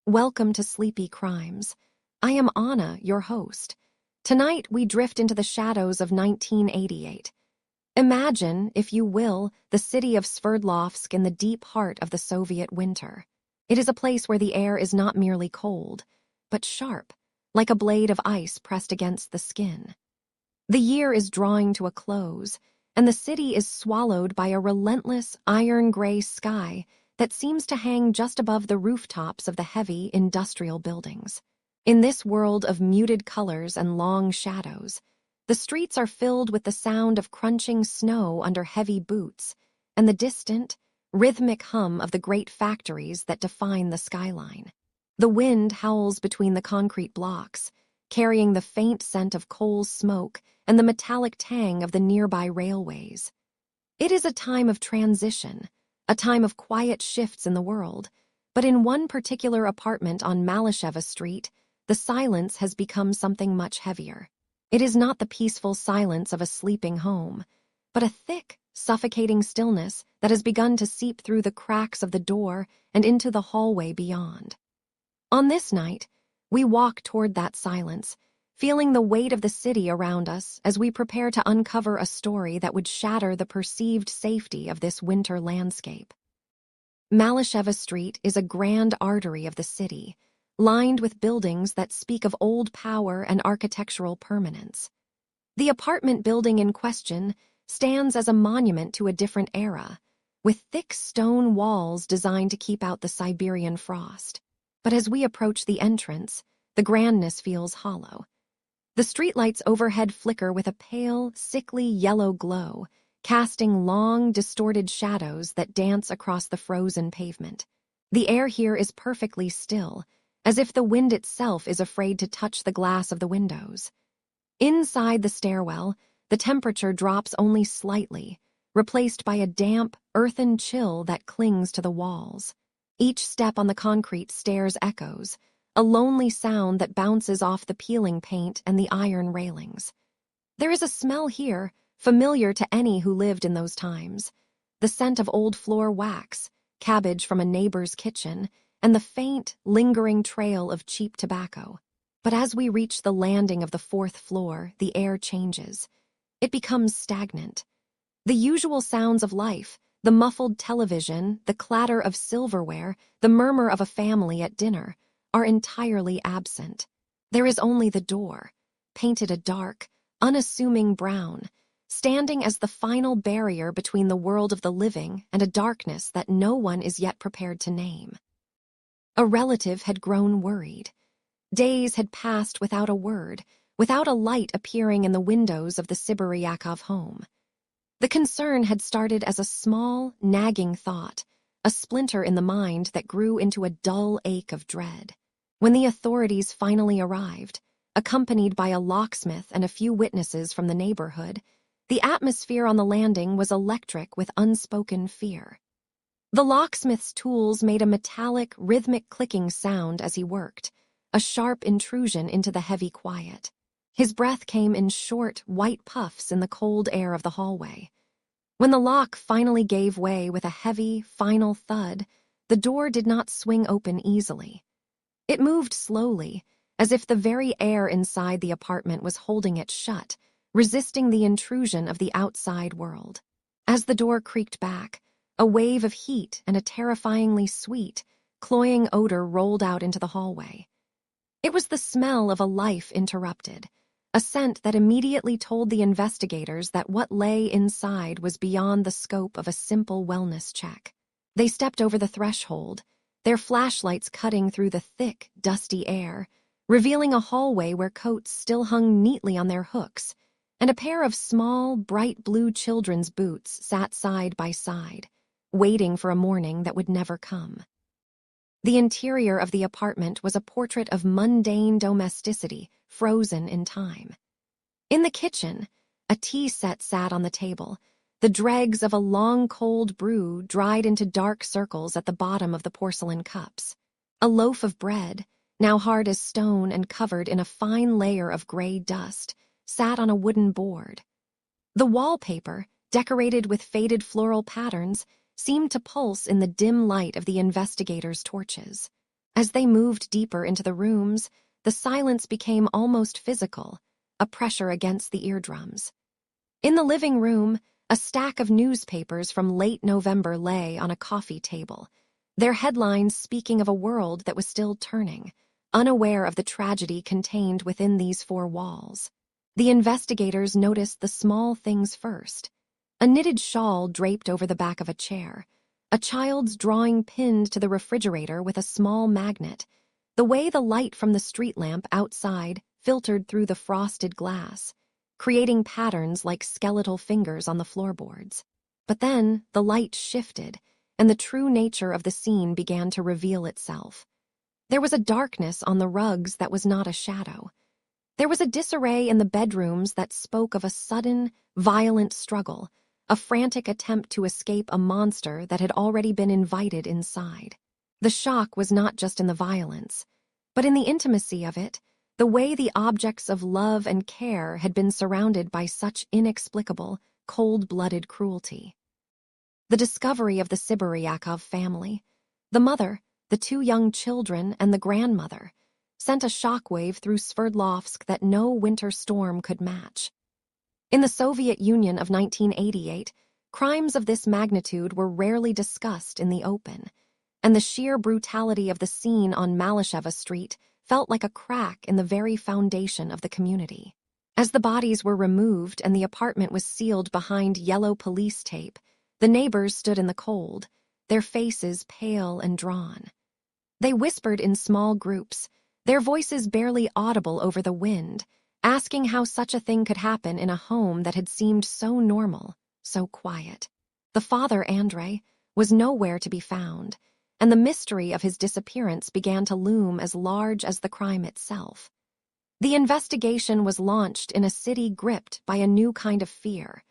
Welcome to Sleepy Crimes. I am Anna, your host. Tonight, we drift into the shadows of 1988. Imagine, if you will, the city of Sverdlovsk in the deep heart of the Soviet winter. It is a place where the air is not merely cold, but sharp, like a blade of ice pressed against the skin. The year is drawing to a close, and the city is swallowed by a relentless, iron-gray sky that seems to hang just above the rooftops of the heavy industrial buildings. In this world of muted colors and long shadows, the streets are filled with the sound of crunching snow under heavy boots and the distant, rhythmic hum of the great factories that define the skyline. The wind howls between the concrete blocks, carrying the faint scent of coal smoke and the metallic tang of the nearby railways. It is a time of transition, a time of quiet shifts in the world, but in one particular apartment on Malasheva Street, the silence has become something much heavier. It is not the peaceful silence of a sleeping home, but a thick, suffocating stillness that has begun to seep through the cracks of the door and into the hallway beyond. On this night, we walk toward that silence, feeling the weight of the city around us as we prepare to uncover a story that would shatter the perceived safety of this winter landscape. Malasheva Street is a grand artery of the city, lined with buildings that speak of old power and architectural permanence. The apartment building in question stands as a monument to a different era, with thick stone walls designed to keep out the Siberian frost. But as we approach the entrance, the grandness feels hollow. The streetlights overhead flicker with a pale, sickly yellow glow, casting long, distorted shadows that dance across the frozen pavement. The air here is perfectly still, as if the wind itself is afraid to touch the glass of the windows. Inside the stairwell, the temperature drops only slightly, replaced by a damp, earthen chill that clings to the walls. Each step on the concrete stairs echoes, a lonely sound that bounces off the peeling paint and the iron railings. There is a smell here, familiar to any who lived in those times. The scent of old floor wax, cabbage from a neighbor's kitchen, and the faint, lingering trail of cheap tobacco. But as we reach the landing of the fourth floor, the air changes. It becomes stagnant. The usual sounds of life, the muffled television, the clatter of silverware, the murmur of a family at dinner, are entirely absent. There is only the door, painted a dark, unassuming brown, standing as the final barrier between the world of the living and a darkness that no one is yet prepared to name. A relative had grown worried. Days had passed without a word, without a light appearing in the windows of the Sibiryakov home. The concern had started as a small, nagging thought, a splinter in the mind that grew into a dull ache of dread. When the authorities finally arrived, accompanied by a locksmith and a few witnesses from the neighborhood, the atmosphere on the landing was electric with unspoken fear. The locksmith's tools made a metallic, rhythmic clicking sound as he worked, a sharp intrusion into the heavy quiet. His breath came in short, white puffs in the cold air of the hallway. When the lock finally gave way with a heavy, final thud, the door did not swing open easily. It moved slowly, as if the very air inside the apartment was holding it shut, resisting the intrusion of the outside world. As the door creaked back, a wave of heat and a terrifyingly sweet, cloying odor rolled out into the hallway. It was the smell of a life interrupted, a scent that immediately told the investigators that what lay inside was beyond the scope of a simple wellness check. They stepped over the threshold, their flashlights cutting through the thick, dusty air, revealing a hallway where coats still hung neatly on their hooks, and a pair of small, bright blue children's boots sat side by side, waiting for a morning that would never come. The interior of the apartment was a portrait of mundane domesticity, frozen in time. In the kitchen, a tea set sat on the table, the dregs of a long cold brew dried into dark circles at the bottom of the porcelain cups. A loaf of bread, now hard as stone and covered in a fine layer of gray dust, sat on a wooden board. The wallpaper, decorated with faded floral patterns, seemed to pulse in the dim light of the investigators' torches. As they moved deeper into the rooms, the silence became almost physical, a pressure against the eardrums. In the living room, a stack of newspapers from late November lay on a coffee table, their headlines speaking of a world that was still turning, unaware of the tragedy contained within these four walls. The investigators noticed the small things first. A knitted shawl draped over the back of a chair, a child's drawing pinned to the refrigerator with a small magnet, the way the light from the street lamp outside filtered through the frosted glass, creating patterns like skeletal fingers on the floorboards. But then the light shifted, and the true nature of the scene began to reveal itself. There was a darkness on the rugs that was not a shadow. There was a disarray in the bedrooms that spoke of a sudden, violent struggle, a frantic attempt to escape a monster that had already been invited inside. The shock was not just in the violence, but in the intimacy of it, the way the objects of love and care had been surrounded by such inexplicable, cold-blooded cruelty. The discovery of the Sibiryakov family, the mother, the two young children, and the grandmother, sent a shockwave through Sverdlovsk that no winter storm could match. In the Soviet Union of 1988, crimes of this magnitude were rarely discussed in the open, and the sheer brutality of the scene on Malasheva Street felt like a crack in the very foundation of the community. As the bodies were removed and the apartment was sealed behind yellow police tape, the neighbors stood in the cold, their faces pale and drawn. They whispered in small groups, their voices barely audible over the wind, asking how such a thing could happen in a home that had seemed so normal, so quiet. The father, Andrei, was nowhere to be found, and the mystery of his disappearance began to loom as large as the crime itself. The investigation was launched in a city gripped by a new kind of fear,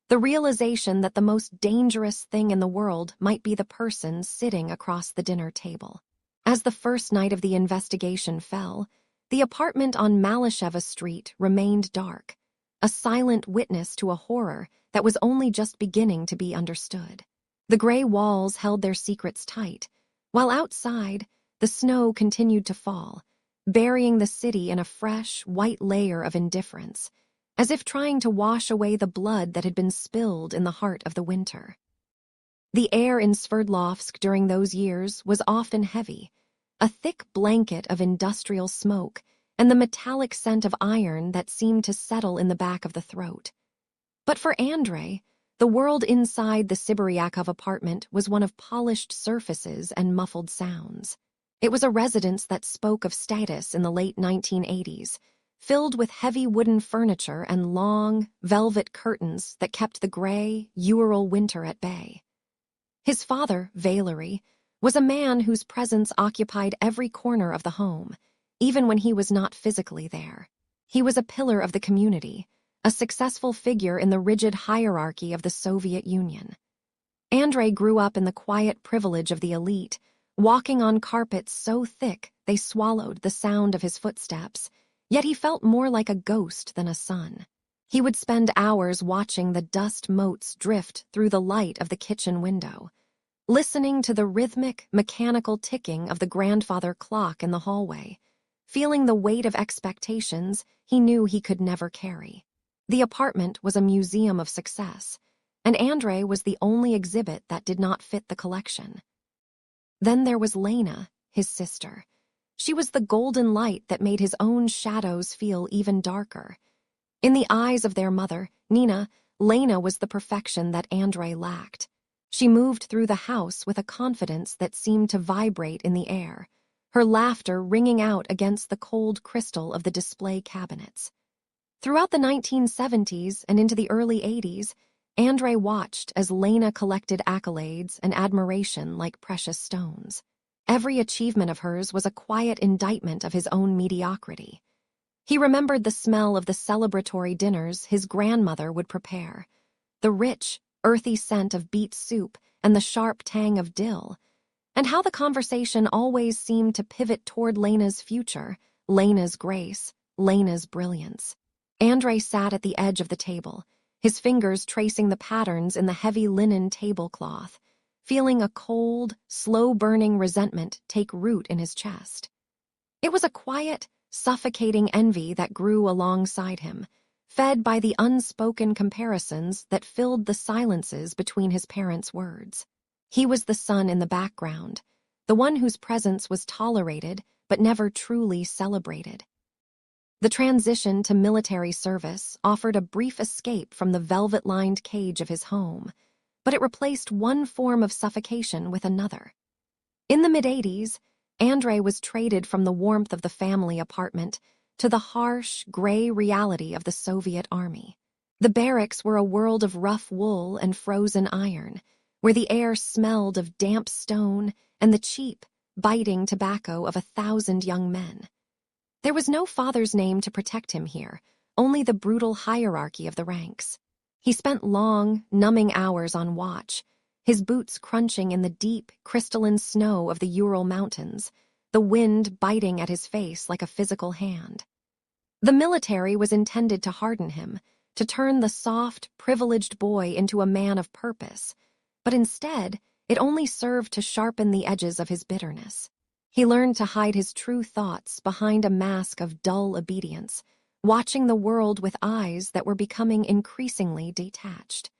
the realization that the most dangerous thing in the world might be the person sitting across the dinner table. As the first night of the investigation fell, the apartment on Malasheva Street remained dark, a silent witness to a horror that was only just beginning to be understood. The gray walls held their secrets tight, while outside, the snow continued to fall, burying the city in a fresh, white layer of indifference, as if trying to wash away the blood that had been spilled in the heart of the winter. The air in Sverdlovsk during those years was often heavy, a thick blanket of industrial smoke and the metallic scent of iron that seemed to settle in the back of the throat. But for Andrei, the world inside the Sibiryakov apartment was one of polished surfaces and muffled sounds. It was a residence that spoke of status in the late 1980s, filled with heavy wooden furniture and long, velvet curtains that kept the gray, Ural winter at bay. His father, Valery, was a man whose presence occupied every corner of the home, even when he was not physically there. He was a pillar of the community, a successful figure in the rigid hierarchy of the Soviet Union. Andrei grew up in the quiet privilege of the elite, walking on carpets so thick they swallowed the sound of his footsteps, yet he felt more like a ghost than a son. He would spend hours watching the dust motes drift through the light of the kitchen window, listening to the rhythmic, mechanical ticking of the grandfather clock in the hallway, feeling the weight of expectations he knew he could never carry. The apartment was a museum of success, and Andrei was the only exhibit that did not fit the collection. Then there was Lena, his sister. She was the golden light that made his own shadows feel even darker. In the eyes of their mother, Nina, Lena was the perfection that Andrei lacked. She moved through the house with a confidence that seemed to vibrate in the air, her laughter ringing out against the cold crystal of the display cabinets. Throughout the 1970s and into the early 80s, Andrei watched as Lena collected accolades and admiration like precious stones. Every achievement of hers was a quiet indictment of his own mediocrity. He remembered the smell of the celebratory dinners his grandmother would prepare, the rich, earthy scent of beet soup and the sharp tang of dill, and how the conversation always seemed to pivot toward Lena's future, Lena's grace, Lena's brilliance. Andrei sat at the edge of the table, his fingers tracing the patterns in the heavy linen tablecloth, feeling a cold, slow-burning resentment take root in his chest. It was a quiet, suffocating envy that grew alongside him, fed by the unspoken comparisons that filled the silences between his parents' words. He was the son in the background, the one whose presence was tolerated but never truly celebrated. The transition to military service offered a brief escape from the velvet-lined cage of his home, but it replaced one form of suffocation with another. In the mid-'80s, Andrei was traded from the warmth of the family apartment to the harsh, gray reality of the Soviet army. The barracks were a world of rough wool and frozen iron, where the air smelled of damp stone and the cheap, biting tobacco of 1,000 young men. There was no father's name to protect him here, only the brutal hierarchy of the ranks. He spent long, numbing hours on watch, his boots crunching in the deep, crystalline snow of the Ural Mountains, the wind biting at his face like a physical hand. The military was intended to harden him, to turn the soft, privileged boy into a man of purpose, but instead, it only served to sharpen the edges of his bitterness. He learned to hide his true thoughts behind a mask of dull obedience, watching the world with eyes that were becoming increasingly detached.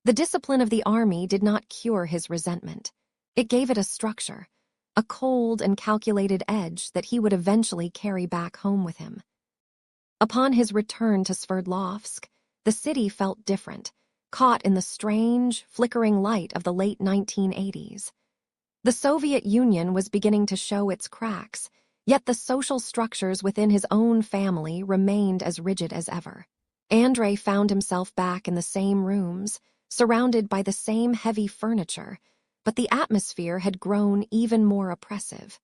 The discipline of the army did not cure his resentment. It gave it a structure, a cold and calculated edge that he would eventually carry back home with him. Upon his return to Sverdlovsk, the city felt different, caught in the strange, flickering light of the late 1980s. The Soviet Union was beginning to show its cracks, yet the social structures within his own family remained as rigid as ever. Andrei found himself back in the same rooms, surrounded by the same heavy furniture, but the atmosphere had grown even more oppressive.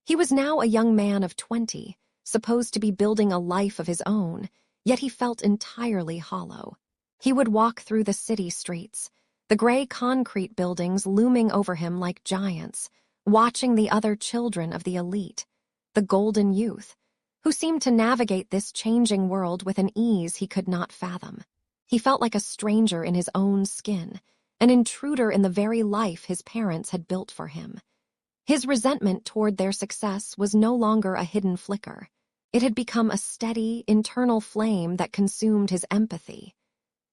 He was now a young man of 20, supposed to be building a life of his own, yet he felt entirely hollow. He would walk through the city streets, the gray concrete buildings looming over him like giants, watching the other children of the elite, the golden youth, who seemed to navigate this changing world with an ease he could not fathom. He felt like a stranger in his own skin, an intruder in the very life his parents had built for him. His resentment toward their success was no longer a hidden flicker. It had become a steady, internal flame that consumed his empathy.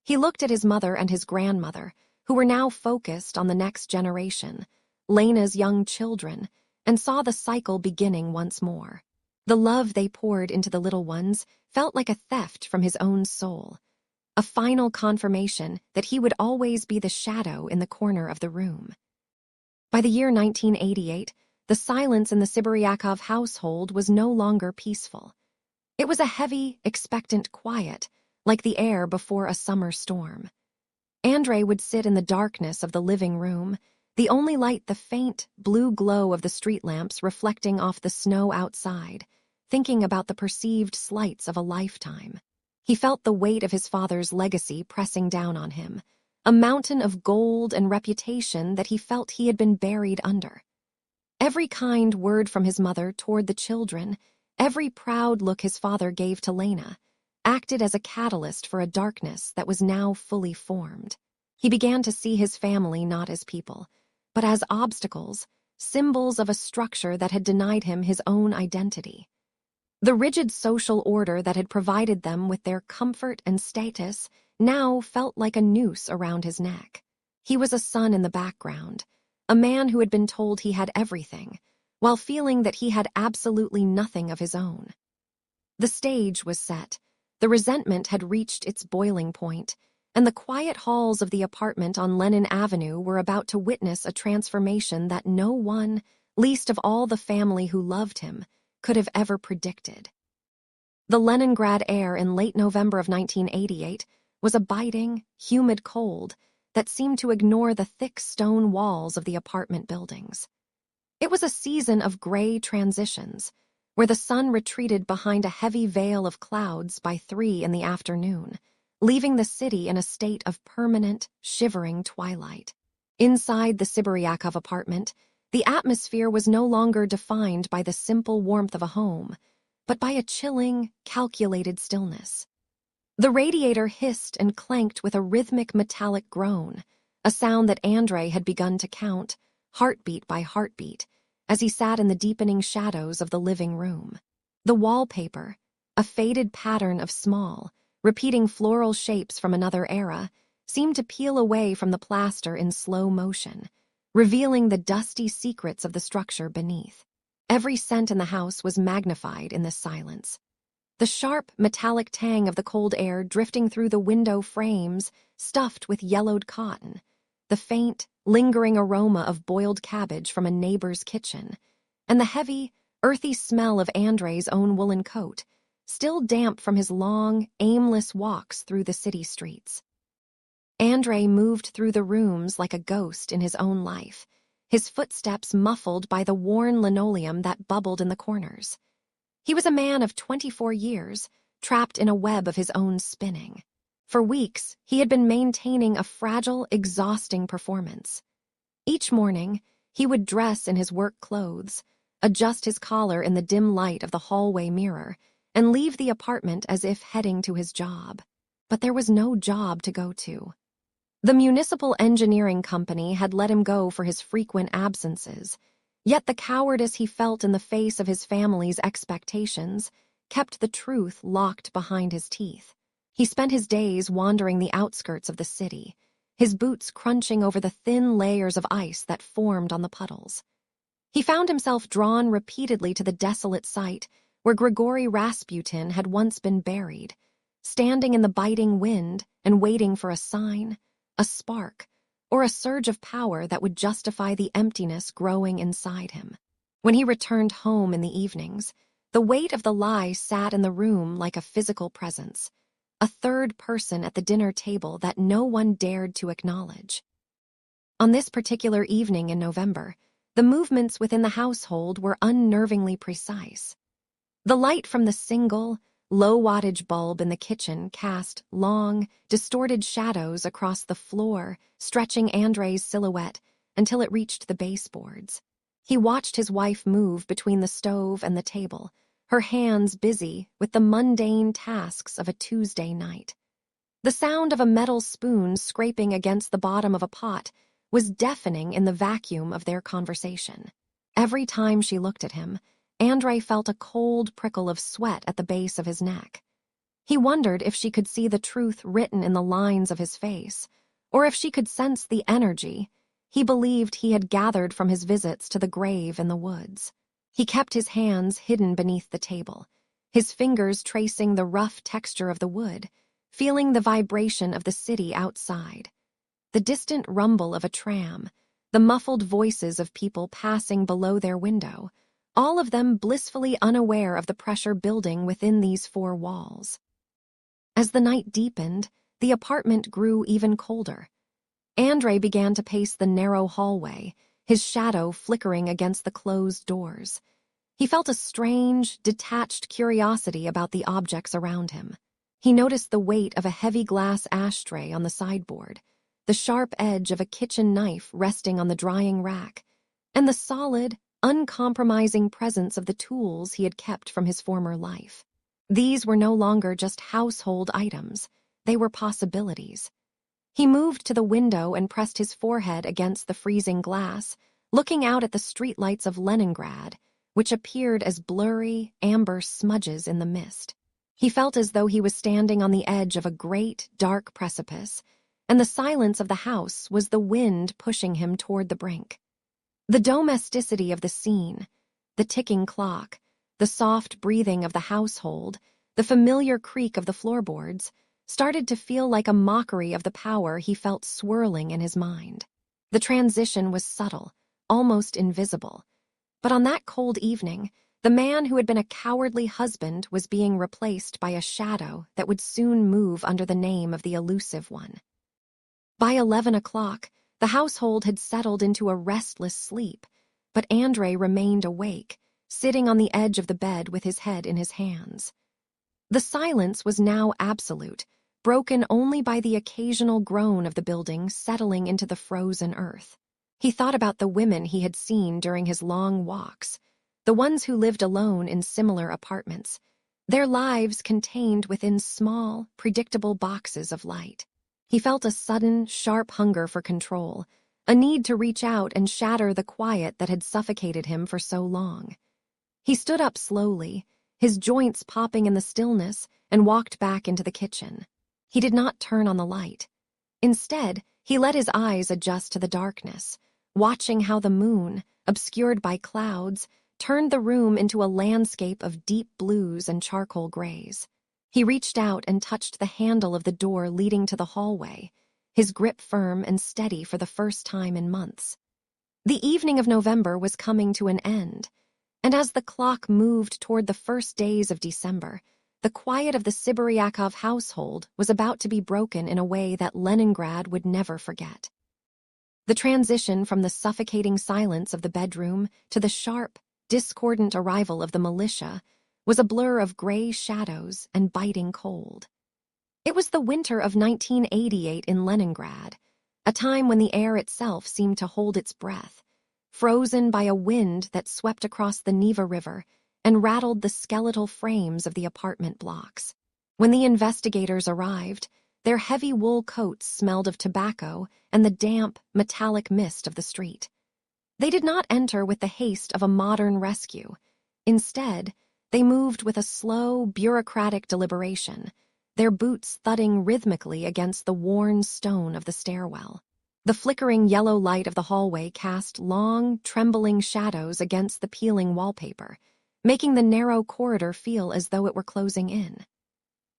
He looked at his mother and his grandmother, who were now focused on the next generation, Lena's young children, and saw the cycle beginning once more. The love they poured into the little ones felt like a theft from his own soul, a final confirmation that he would always be the shadow in the corner of the room. By the year 1988, the silence in the Sibiryakov household was no longer peaceful. It was a heavy, expectant quiet, like the air before a summer storm. Andrei would sit in the darkness of the living room, the only light the faint, blue glow of the street lamps reflecting off the snow outside, thinking about the perceived slights of a lifetime. He felt the weight of his father's legacy pressing down on him, a mountain of gold and reputation that he felt he had been buried under. Every kind word from his mother toward the children, every proud look his father gave to Lena, acted as a catalyst for a darkness that was now fully formed. He began to see his family not as people, but as obstacles, symbols of a structure that had denied him his own identity. The rigid social order that had provided them with their comfort and status now felt like a noose around his neck. He was a son in the background, a man who had been told he had everything, while feeling that he had absolutely nothing of his own. The stage was set. The resentment had reached its boiling point, and the quiet halls of the apartment on Lenin Avenue were about to witness a transformation that no one, least of all the family who loved him, could have ever predicted. The Leningrad air in late November of 1988 was a biting, humid cold that seemed to ignore the thick stone walls of the apartment buildings. It was a season of gray transitions, where the sun retreated behind a heavy veil of clouds by 3 in the afternoon, leaving the city in a state of permanent, shivering twilight. Inside the Sibiryakov apartment, the atmosphere was no longer defined by the simple warmth of a home, but by a chilling, calculated stillness. The radiator hissed and clanked with a rhythmic metallic groan, a sound that Andrei had begun to count, heartbeat by heartbeat, as he sat in the deepening shadows of the living room. The wallpaper, a faded pattern of small, repeating floral shapes from another era, seemed to peel away from the plaster in slow motion, revealing the dusty secrets of the structure beneath. Every scent in the house was magnified in this silence. The sharp, metallic tang of the cold air drifting through the window frames stuffed with yellowed cotton, the faint, lingering aroma of boiled cabbage from a neighbor's kitchen, and the heavy, earthy smell of Andrei's own woolen coat, still damp from his long, aimless walks through the city streets. Andrei moved through the rooms like a ghost in his own life, his footsteps muffled by the worn linoleum that bubbled in the corners. He was a man of 24 years, trapped in a web of his own spinning. For weeks, he had been maintaining a fragile, exhausting performance. Each morning, he would dress in his work clothes, adjust his collar in the dim light of the hallway mirror, and leave the apartment as if heading to his job. But there was no job to go to. The municipal engineering company had let him go for his frequent absences, yet the cowardice he felt in the face of his family's expectations kept the truth locked behind his teeth. He spent his days wandering the outskirts of the city, his boots crunching over the thin layers of ice that formed on the puddles. He found himself drawn repeatedly to the desolate site where Grigory Rasputin had once been buried, standing in the biting wind and waiting for a sign, a spark, or a surge of power that would justify the emptiness growing inside him. When he returned home in the evenings, the weight of the lie sat in the room like a physical presence, a third person at the dinner table that no one dared to acknowledge. On this particular evening in November, the movements within the household were unnervingly precise. The light from the single, low-wattage bulb in the kitchen cast long, distorted shadows across the floor, stretching Andrei's silhouette until it reached the baseboards. He watched his wife move between the stove and the table, her hands busy with the mundane tasks of a Tuesday night. The sound of a metal spoon scraping against the bottom of a pot was deafening in the vacuum of their conversation. Every time she looked at him, Andrei felt a cold prickle of sweat at the base of his neck. He wondered if she could see the truth written in the lines of his face, or if she could sense the energy he believed he had gathered from his visits to the grave in the woods. He kept his hands hidden beneath the table, his fingers tracing the rough texture of the wood, feeling the vibration of the city outside. The distant rumble of a tram, the muffled voices of people passing below their window, all of them blissfully unaware of the pressure building within these four walls. As the night deepened, the apartment grew even colder. Andrei began to pace the narrow hallway, his shadow flickering against the closed doors. He felt a strange, detached curiosity about the objects around him. He noticed the weight of a heavy glass ashtray on the sideboard, the sharp edge of a kitchen knife resting on the drying rack, and the solid, uncompromising presence of the tools he had kept from his former life. These were no longer just household items, they were possibilities. He moved to the window and pressed his forehead against the freezing glass, looking out at the streetlights of Leningrad, which appeared as blurry, amber smudges in the mist. He felt as though he was standing on the edge of a great, dark precipice, and the silence of the house was the wind pushing him toward the brink. The domesticity of the scene, the ticking clock, the soft breathing of the household, the familiar creak of the floorboards, started to feel like a mockery of the power he felt swirling in his mind. The transition was subtle, almost invisible. But on that cold evening, the man who had been a cowardly husband was being replaced by a shadow that would soon move under the name of the elusive one. By 11 o'clock, the household had settled into a restless sleep, but Andrei remained awake, sitting on the edge of the bed with his head in his hands. The silence was now absolute, broken only by the occasional groan of the building settling into the frozen earth. He thought about the women he had seen during his long walks, the ones who lived alone in similar apartments, their lives contained within small, predictable boxes of light. He felt a sudden, sharp hunger for control, a need to reach out and shatter the quiet that had suffocated him for so long. He stood up slowly, his joints popping in the stillness, and walked back into the kitchen. He did not turn on the light. Instead, he let his eyes adjust to the darkness, watching how the moon, obscured by clouds, turned the room into a landscape of deep blues and charcoal grays. He reached out and touched the handle of the door leading to the hallway, his grip firm and steady for the first time in months. The evening of November was coming to an end, and as the clock moved toward the first days of December, the quiet of the Sibiryakov household was about to be broken in a way that Leningrad would never forget. The transition from the suffocating silence of the bedroom to the sharp, discordant arrival of the militia was a blur of gray shadows and biting cold. It was the winter of 1988 in Leningrad, a time when the air itself seemed to hold its breath, frozen by a wind that swept across the Neva River and rattled the skeletal frames of the apartment blocks. When the investigators arrived, their heavy wool coats smelled of tobacco and the damp, metallic mist of the street. They did not enter with the haste of a modern rescue. Instead, they moved with a slow, bureaucratic deliberation, their boots thudding rhythmically against the worn stone of the stairwell. The flickering yellow light of the hallway cast long, trembling shadows against the peeling wallpaper, making the narrow corridor feel as though it were closing in.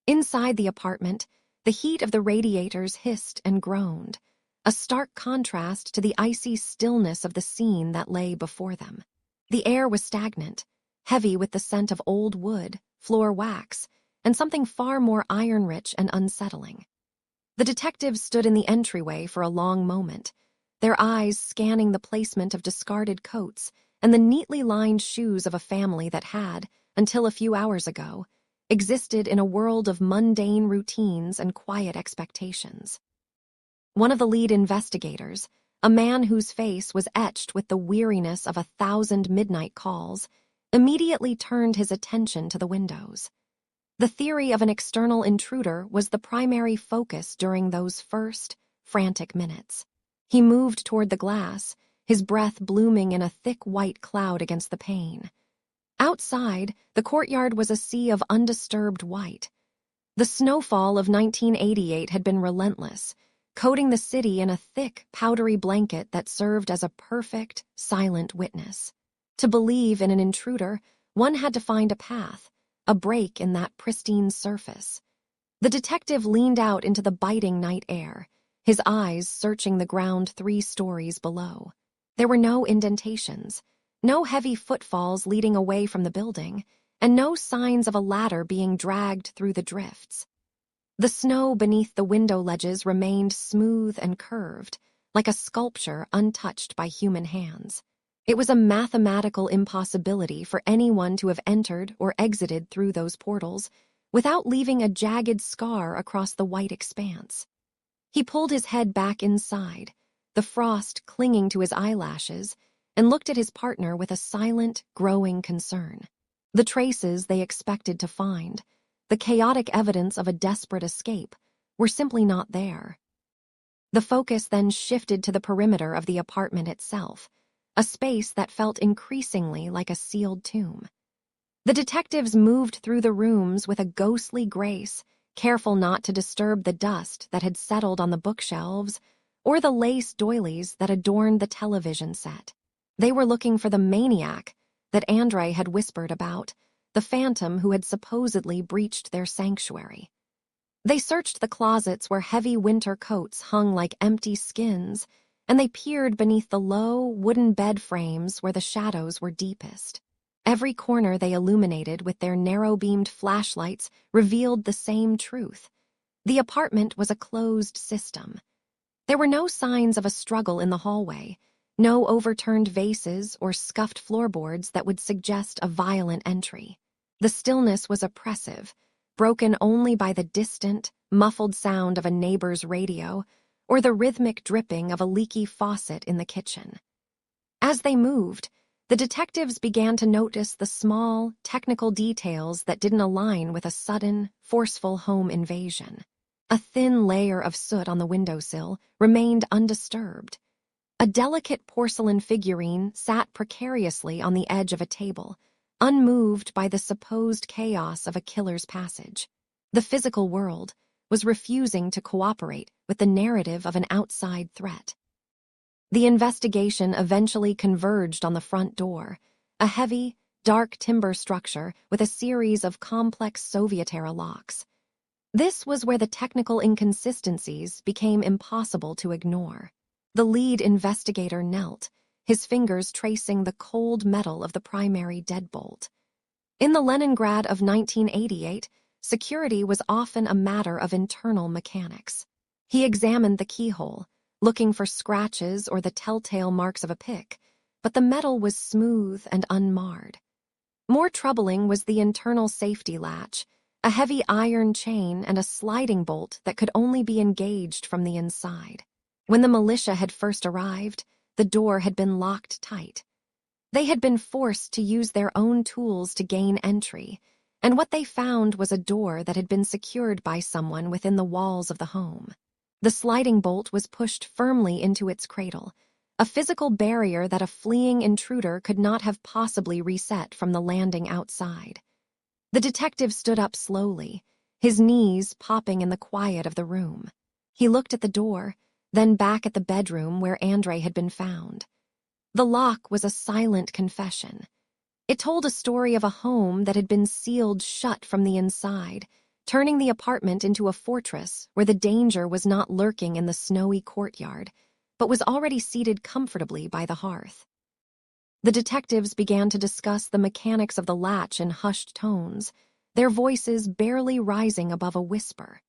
Inside the apartment, the heat of the radiators hissed and groaned, a stark contrast to the icy stillness of the scene that lay before them. The air was stagnant, heavy with the scent of old wood, floor wax, and something far more iron-rich and unsettling. The detectives stood in the entryway for a long moment, their eyes scanning the placement of discarded coats and the neatly lined shoes of a family that had, until a few hours ago, existed in a world of mundane routines and quiet expectations. One of the lead investigators, a man whose face was etched with the weariness of 1,000 midnight calls, immediately turned his attention to the windows. The theory of an external intruder was the primary focus during those first, frantic minutes. He moved toward the glass, his breath blooming in a thick white cloud against the pane. Outside, the courtyard was a sea of undisturbed white. The snowfall of 1988 had been relentless, coating the city in a thick, powdery blanket that served as a perfect, silent witness. To believe in an intruder, one had to find a path, a break in that pristine surface. The detective leaned out into the biting night air, his eyes searching the ground 3 stories below. There were no indentations, no heavy footfalls leading away from the building, and no signs of a ladder being dragged through the drifts. The snow beneath the window ledges remained smooth and curved, like a sculpture untouched by human hands. It was a mathematical impossibility for anyone to have entered or exited through those portals without leaving a jagged scar across the white expanse. He pulled his head back inside, the frost clinging to his eyelashes, and looked at his partner with a silent, growing concern. The traces they expected to find, the chaotic evidence of a desperate escape, were simply not there. The focus then shifted to the perimeter of the apartment itself, a space that felt increasingly like a sealed tomb. The detectives moved through the rooms with a ghostly grace, careful not to disturb the dust that had settled on the bookshelves or the lace doilies that adorned the television set. They were looking for the maniac that Andrei had whispered about, the phantom who had supposedly breached their sanctuary. They searched the closets where heavy winter coats hung like empty skins, and they peered beneath the low, wooden bed frames where the shadows were deepest. Every corner they illuminated with their narrow-beamed flashlights revealed the same truth. The apartment was a closed system. There were no signs of a struggle in the hallway, no overturned vases or scuffed floorboards that would suggest a violent entry. The stillness was oppressive, broken only by the distant, muffled sound of a neighbor's radio or the rhythmic dripping of a leaky faucet in the kitchen. As they moved, the detectives began to notice the small, technical details that didn't align with a sudden, forceful home invasion. A thin layer of soot on the windowsill remained undisturbed. A delicate porcelain figurine sat precariously on the edge of a table, unmoved by the supposed chaos of a killer's passage. The physical world was refusing to cooperate with the narrative of an outside threat. The investigation eventually converged on the front door, a heavy, dark timber structure with a series of complex Soviet-era locks. This was where the technical inconsistencies became impossible to ignore. The lead investigator knelt, his fingers tracing the cold metal of the primary deadbolt. In the Leningrad of 1988, security was often a matter of internal mechanics. He examined the keyhole, looking for scratches or the telltale marks of a pick, but the metal was smooth and unmarred. More troubling was the internal safety latch, a heavy iron chain and a sliding bolt that could only be engaged from the inside. When the militia had first arrived, the door had been locked tight. They had been forced to use their own tools to gain entry, and what they found was a door that had been secured by someone within the walls of the home. The sliding bolt was pushed firmly into its cradle, a physical barrier that a fleeing intruder could not have possibly reset from the landing outside. The detective stood up slowly, his knees popping in the quiet of the room. He looked at the door, then back at the bedroom where Andrei had been found. The lock was a silent confession. It told a story of a home that had been sealed shut from the inside, turning the apartment into a fortress where the danger was not lurking in the snowy courtyard, but was already seated comfortably by the hearth. The detectives began to discuss the mechanics of the latch in hushed tones, their voices barely rising above a whisper.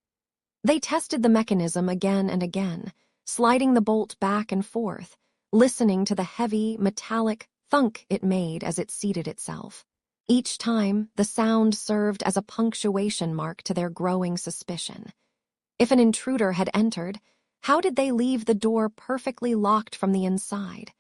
They tested the mechanism again and again, sliding the bolt back and forth, listening to the heavy, metallic thunk it made as it seated itself. Each time, the sound served as a punctuation mark to their growing suspicion. If an intruder had entered, how did they leave the door perfectly locked from the inside?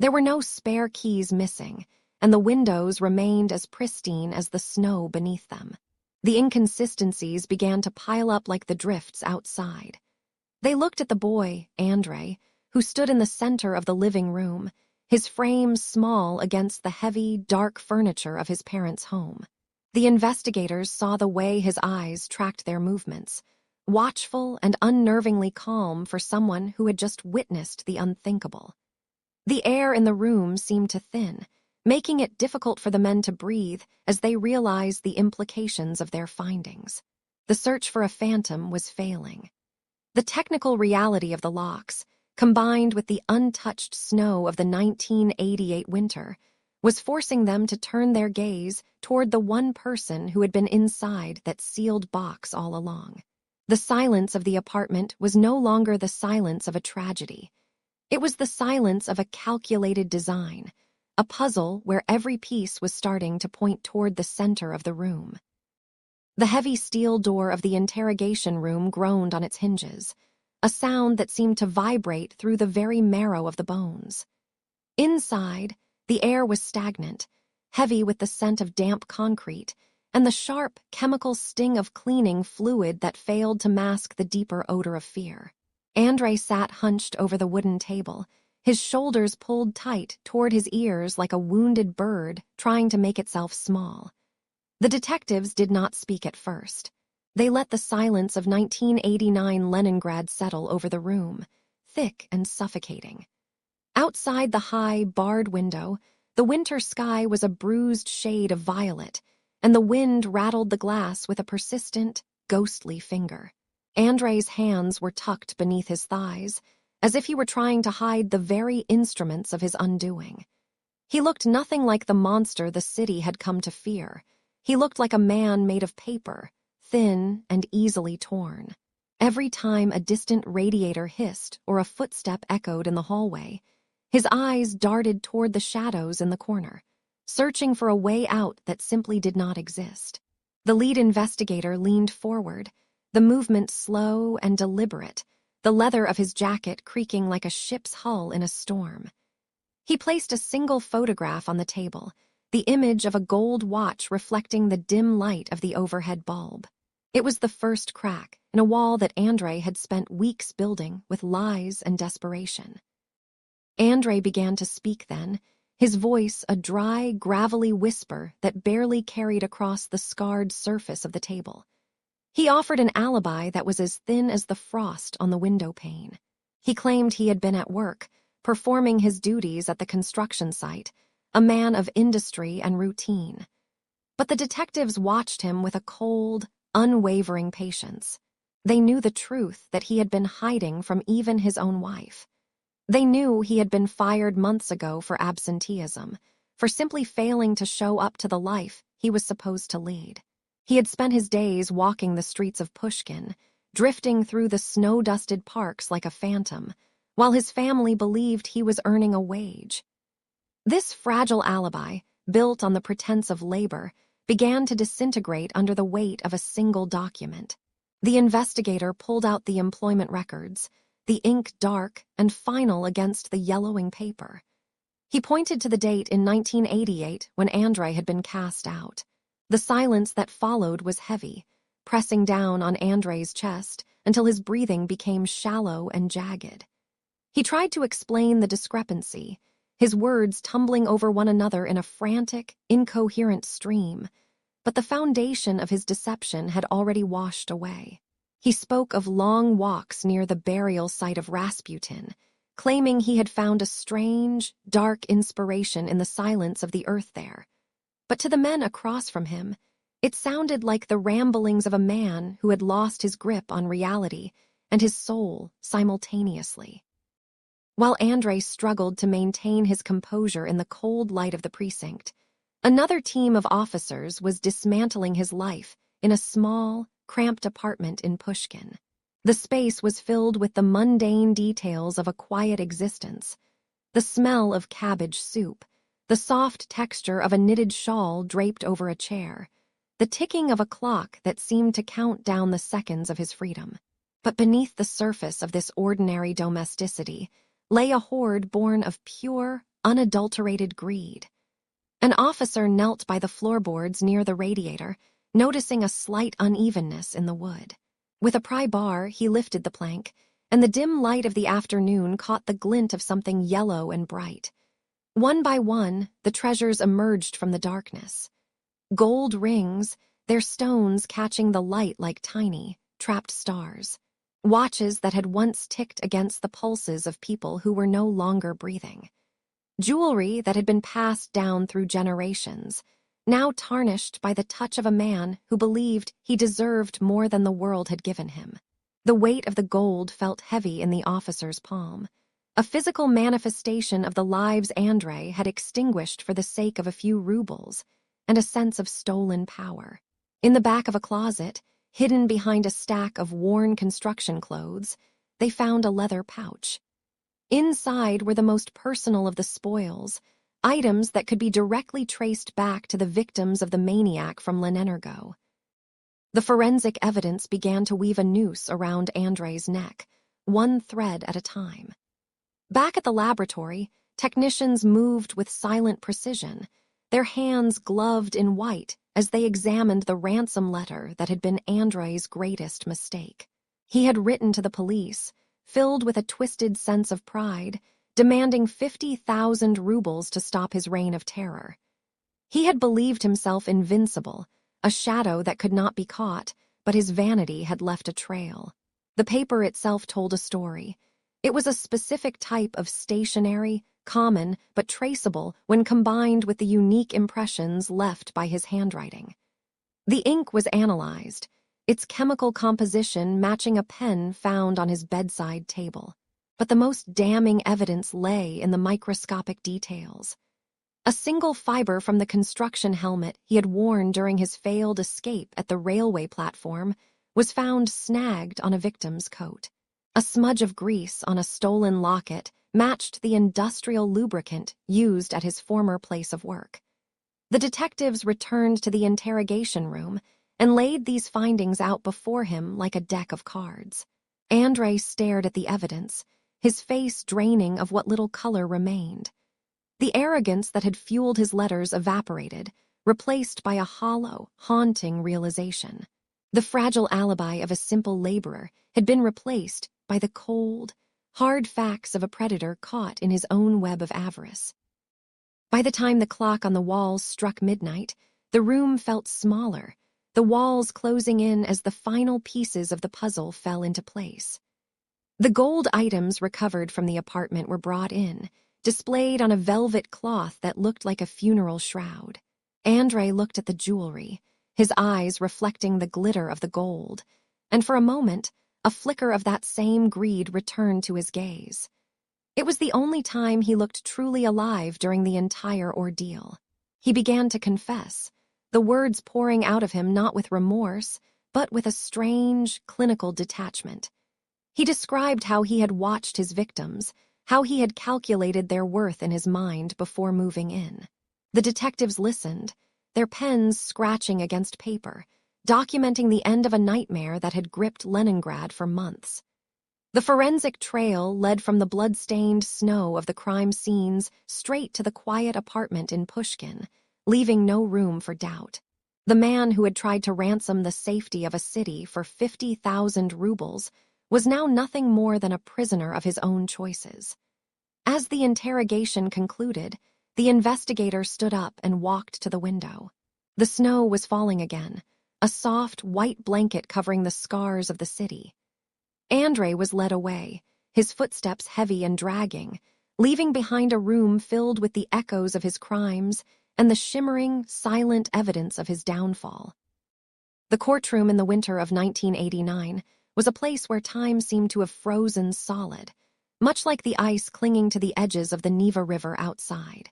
There were no spare keys missing, and the windows remained as pristine as the snow beneath them. The inconsistencies began to pile up like the drifts outside. They looked at the boy, Andrei, who stood in the center of the living room, his frame small against the heavy, dark furniture of his parents' home. The investigators saw the way his eyes tracked their movements, watchful and unnervingly calm for someone who had just witnessed the unthinkable. The air in the room seemed to thin, making it difficult for the men to breathe as they realized the implications of their findings. The search for a phantom was failing. The technical reality of the locks, combined with the untouched snow of the 1988 winter, was forcing them to turn their gaze toward the one person who had been inside that sealed box all along. The silence of the apartment was no longer the silence of a tragedy. It was the silence of a calculated design, a puzzle where every piece was starting to point toward the center of the room. The heavy steel door of the interrogation room groaned on its hinges, a sound that seemed to vibrate through the very marrow of the bones. Inside, the air was stagnant, heavy with the scent of damp concrete, and the sharp, chemical sting of cleaning fluid that failed to mask the deeper odor of fear. Andrei sat hunched over the wooden table, his shoulders pulled tight toward his ears like a wounded bird trying to make itself small. The detectives did not speak at first. They let the silence of 1989 Leningrad settle over the room, thick and suffocating. Outside the high, barred window, the winter sky was a bruised shade of violet, and the wind rattled the glass with a persistent, ghostly finger. Andrei's hands were tucked beneath his thighs, as if he were trying to hide the very instruments of his undoing. He looked nothing like the monster the city had come to fear. He looked like a man made of paper, thin and easily torn. Every time a distant radiator hissed or a footstep echoed in the hallway, his eyes darted toward the shadows in the corner, searching for a way out that simply did not exist. The lead investigator leaned forward, the movement slow and deliberate, the leather of his jacket creaking like a ship's hull in a storm. He placed a single photograph on the table, the image of a gold watch reflecting the dim light of the overhead bulb. It was the first crack in a wall that Andrei had spent weeks building with lies and desperation. Andrei began to speak then, his voice a dry, gravelly whisper that barely carried across the scarred surface of the table. He offered an alibi that was as thin as the frost on the window pane. He claimed he had been at work, performing his duties at the construction site, a man of industry and routine. But the detectives watched him with a cold, unwavering patience. They knew the truth that he had been hiding from even his own wife. They knew he had been fired months ago for absenteeism, for simply failing to show up to the life he was supposed to lead. He had spent his days walking the streets of Pushkin, drifting through the snow-dusted parks like a phantom, while his family believed he was earning a wage. This fragile alibi, built on the pretense of labor, began to disintegrate under the weight of a single document. The investigator pulled out the employment records, the ink dark and final against the yellowing paper. He pointed to the date in 1988 when Andrei had been cast out. The silence that followed was heavy, pressing down on Andrei's chest until his breathing became shallow and jagged. He tried to explain the discrepancy, his words tumbling over one another in a frantic, incoherent stream, but the foundation of his deception had already washed away. He spoke of long walks near the burial site of Rasputin, claiming he had found a strange, dark inspiration in the silence of the earth there. But to the men across from him, it sounded like the ramblings of a man who had lost his grip on reality and his soul simultaneously. While Andrei struggled to maintain his composure in the cold light of the precinct, another team of officers was dismantling his life in a small, cramped apartment in Pushkin. The space was filled with the mundane details of a quiet existence: the smell of cabbage soup, the soft texture of a knitted shawl draped over a chair, the ticking of a clock that seemed to count down the seconds of his freedom. But beneath the surface of this ordinary domesticity lay a hoard born of pure, unadulterated greed. An officer knelt by the floorboards near the radiator, noticing a slight unevenness in the wood. With a pry bar, he lifted the plank, and the dim light of the afternoon caught the glint of something yellow and bright. One by one, the treasures emerged from the darkness. Gold rings, their stones catching the light like tiny, trapped stars. Watches that had once ticked against the pulses of people who were no longer breathing. Jewelry that had been passed down through generations, now tarnished by the touch of a man who believed he deserved more than the world had given him. The weight of the gold felt heavy in the officer's palm, a physical manifestation of the lives Andrei had extinguished for the sake of a few rubles and a sense of stolen power. In the back of a closet, hidden behind a stack of worn construction clothes, they found a leather pouch. Inside were the most personal of the spoils, items that could be directly traced back to the victims of the maniac from Lenenergo. The forensic evidence began to weave a noose around Andrei's neck, one thread at a time. Back at the laboratory, technicians moved with silent precision, their hands gloved in white as they examined the ransom letter that had been Andrei's greatest mistake. He had written to the police, filled with a twisted sense of pride, demanding 50,000 rubles to stop his reign of terror. He had believed himself invincible, a shadow that could not be caught, but his vanity had left a trail. The paper itself told a story. It was a specific type of stationery, common but traceable when combined with the unique impressions left by his handwriting. The ink was analyzed, its chemical composition matching a pen found on his bedside table. But the most damning evidence lay in the microscopic details. A single fiber from the construction helmet he had worn during his failed escape at the railway platform was found snagged on a victim's coat. A smudge of grease on a stolen locket matched the industrial lubricant used at his former place of work. The detectives returned to the interrogation room and laid these findings out before him like a deck of cards. Andrei stared at the evidence, his face draining of what little color remained. The arrogance that had fueled his letters evaporated, replaced by a hollow, haunting realization. The fragile alibi of a simple laborer had been replaced by the cold, hard facts of a predator caught in his own web of avarice. By the time the clock on the walls struck midnight, the room felt smaller, the walls closing in as the final pieces of the puzzle fell into place. The gold items recovered from the apartment were brought in, displayed on a velvet cloth that looked like a funeral shroud. Andrei looked at the jewelry, his eyes reflecting the glitter of the gold, and for a moment, a flicker of that same greed returned to his gaze. It was the only time he looked truly alive during the entire ordeal. He began to confess, the words pouring out of him not with remorse, but with a strange, clinical detachment. He described how he had watched his victims, how he had calculated their worth in his mind before moving in. The detectives listened, their pens scratching against paper, documenting the end of a nightmare that had gripped Leningrad for months. The forensic trail led from the blood-stained snow of the crime scenes straight to the quiet apartment in Pushkin, leaving no room for doubt. The man who had tried to ransom the safety of a city for 50,000 rubles was now nothing more than a prisoner of his own choices. As the interrogation concluded, the investigator stood up and walked to the window. The snow was falling again, a soft, white blanket covering the scars of the city. Andrei was led away, his footsteps heavy and dragging, leaving behind a room filled with the echoes of his crimes and the shimmering, silent evidence of his downfall. The courtroom in the winter of 1989 was a place where time seemed to have frozen solid, much like the ice clinging to the edges of the Neva River outside.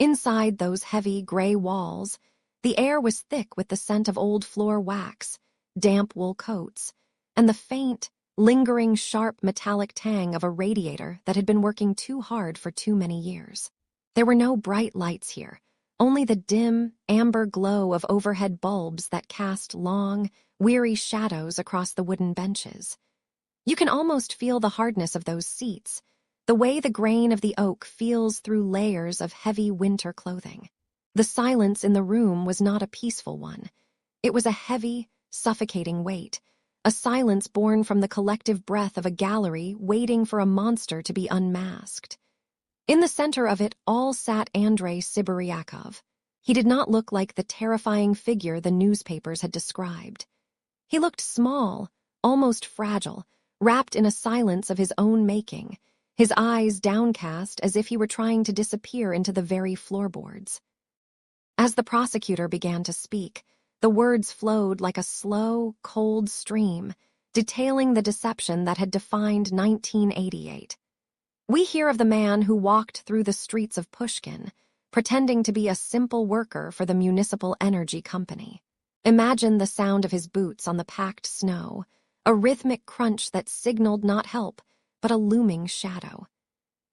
Inside those heavy, gray walls, the air was thick with the scent of old floor wax, damp wool coats, and the faint, lingering sharp metallic tang of a radiator that had been working too hard for too many years. There were no bright lights here, only the dim, amber glow of overhead bulbs that cast long, weary shadows across the wooden benches. You can almost feel the hardness of those seats, the way the grain of the oak feels through layers of heavy winter clothing. The silence in the room was not a peaceful one. It was a heavy, suffocating weight, a silence born from the collective breath of a gallery waiting for a monster to be unmasked. In the center of it all sat Andrei Sibiryakov. He did not look like the terrifying figure the newspapers had described. He looked small, almost fragile, wrapped in a silence of his own making, his eyes downcast as if he were trying to disappear into the very floorboards. As the prosecutor began to speak, the words flowed like a slow, cold stream, detailing the deception that had defined 1988. We hear of the man who walked through the streets of Pushkin, pretending to be a simple worker for the municipal energy company. Imagine the sound of his boots on the packed snow, a rhythmic crunch that signaled not help, but a looming shadow.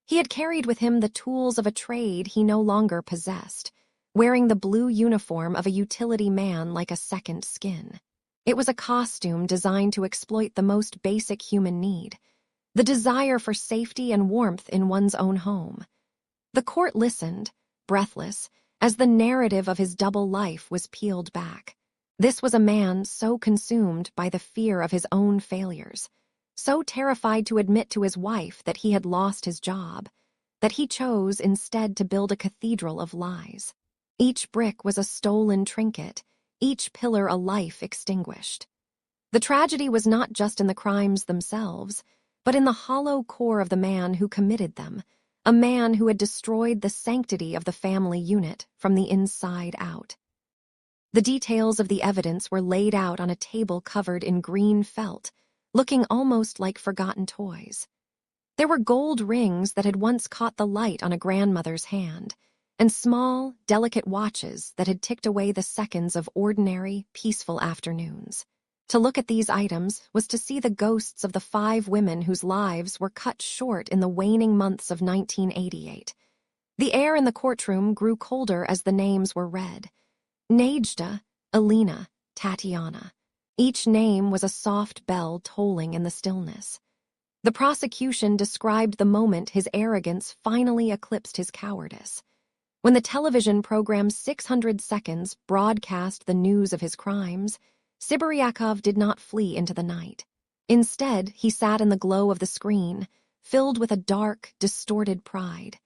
He had carried with him the tools of a trade he no longer possessed, wearing the blue uniform of a utility man like a second skin. It was a costume designed to exploit the most basic human need, the desire for safety and warmth in one's own home. The court listened, breathless, as the narrative of his double life was peeled back. This was a man so consumed by the fear of his own failures, so terrified to admit to his wife that he had lost his job, that he chose instead to build a cathedral of lies. Each brick was a stolen trinket, each pillar a life extinguished. The tragedy was not just in the crimes themselves, but in the hollow core of the man who committed them, a man who had destroyed the sanctity of the family unit from the inside out. The details of the evidence were laid out on a table covered in green felt, looking almost like forgotten toys. There were gold rings that had once caught the light on a grandmother's hand, and small, delicate watches that had ticked away the seconds of ordinary, peaceful afternoons. To look at these items was to see the ghosts of the 5 women whose lives were cut short in the waning months of 1988. The air in the courtroom grew colder as the names were read. Nadezhda, Alina, Tatiana. Each name was a soft bell tolling in the stillness. The prosecution described the moment his arrogance finally eclipsed his cowardice. When the television program 600 Seconds broadcast the news of his crimes, Sibiryakov did not flee into the night. Instead, he sat in the glow of the screen, filled with a dark, distorted pride.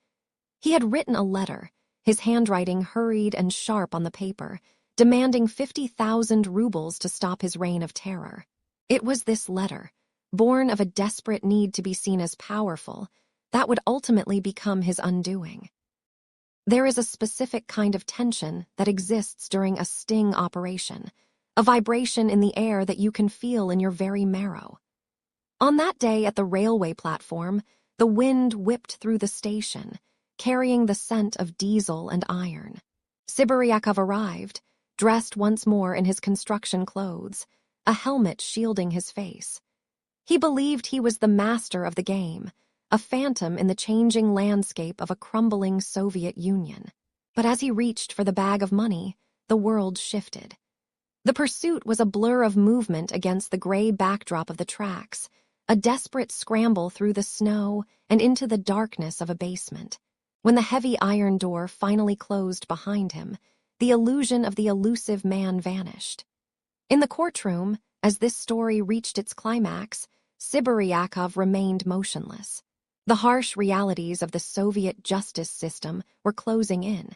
He had written a letter, his handwriting hurried and sharp on the paper, demanding 50,000 rubles to stop his reign of terror. It was this letter, born of a desperate need to be seen as powerful, that would ultimately become his undoing. There is a specific kind of tension that exists during a sting operation, a vibration in the air that you can feel in your very marrow. On that day at the railway platform, the wind whipped through the station, carrying the scent of diesel and iron. Sibiryakov arrived, dressed once more in his construction clothes, a helmet shielding his face. He believed he was the master of the game, a phantom in the changing landscape of a crumbling Soviet Union. But as he reached for the bag of money, the world shifted. The pursuit was a blur of movement against the gray backdrop of the tracks, a desperate scramble through the snow and into the darkness of a basement. When the heavy iron door finally closed behind him, the illusion of the elusive man vanished. In the courtroom, as this story reached its climax, Sibiryakov remained motionless. The harsh realities of the Soviet justice system were closing in,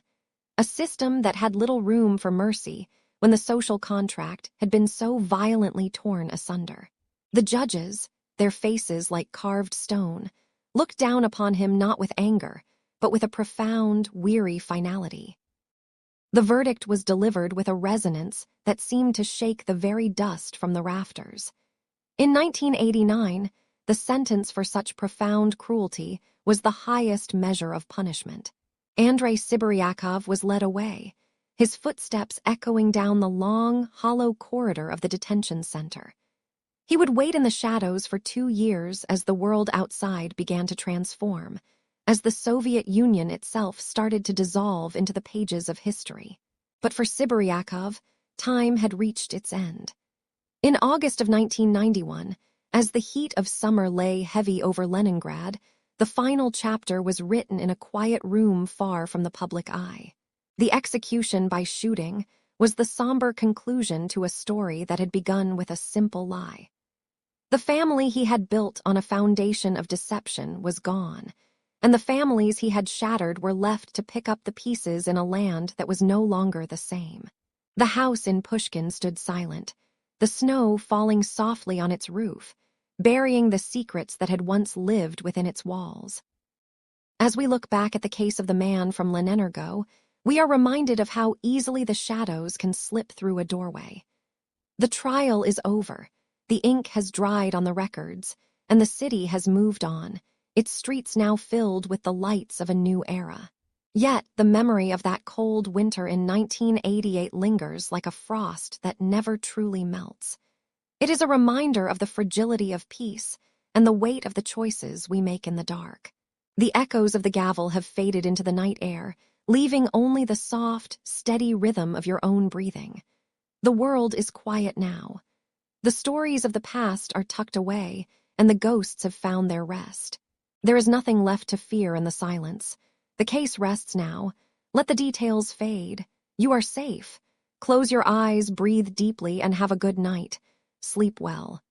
a system that had little room for mercy when the social contract had been so violently torn asunder. The judges, their faces like carved stone, looked down upon him not with anger, but with a profound, weary finality. The verdict was delivered with a resonance that seemed to shake the very dust from the rafters. In 1989, the sentence for such profound cruelty was the highest measure of punishment. Andrei Sibiryakov was led away, his footsteps echoing down the long, hollow corridor of the detention center. He would wait in the shadows for 2 years as the world outside began to transform, as the Soviet Union itself started to dissolve into the pages of history. But for Sibiryakov, time had reached its end. In August of 1991, as the heat of summer lay heavy over Leningrad, the final chapter was written in a quiet room far from the public eye. The execution by shooting was the somber conclusion to a story that had begun with a simple lie. The family he had built on a foundation of deception was gone, and the families he had shattered were left to pick up the pieces in a land that was no longer the same. The house in Pushkin stood silent, the snow falling softly on its roof, burying the secrets that had once lived within its walls. As we look back at the case of the man from Leningrad, we are reminded of how easily the shadows can slip through a doorway. The trial is over, the ink has dried on the records, and the city has moved on, its streets now filled with the lights of a new era. Yet the memory of that cold winter in 1988 lingers like a frost that never truly melts. It is a reminder of the fragility of peace and the weight of the choices we make in the dark. The echoes of the gavel have faded into the night air, leaving only the soft, steady rhythm of your own breathing. The world is quiet now. The stories of the past are tucked away, and the ghosts have found their rest. There is nothing left to fear in the silence. The case rests now. Let the details fade. You are safe. Close your eyes, breathe deeply, and have a good night. Sleep well.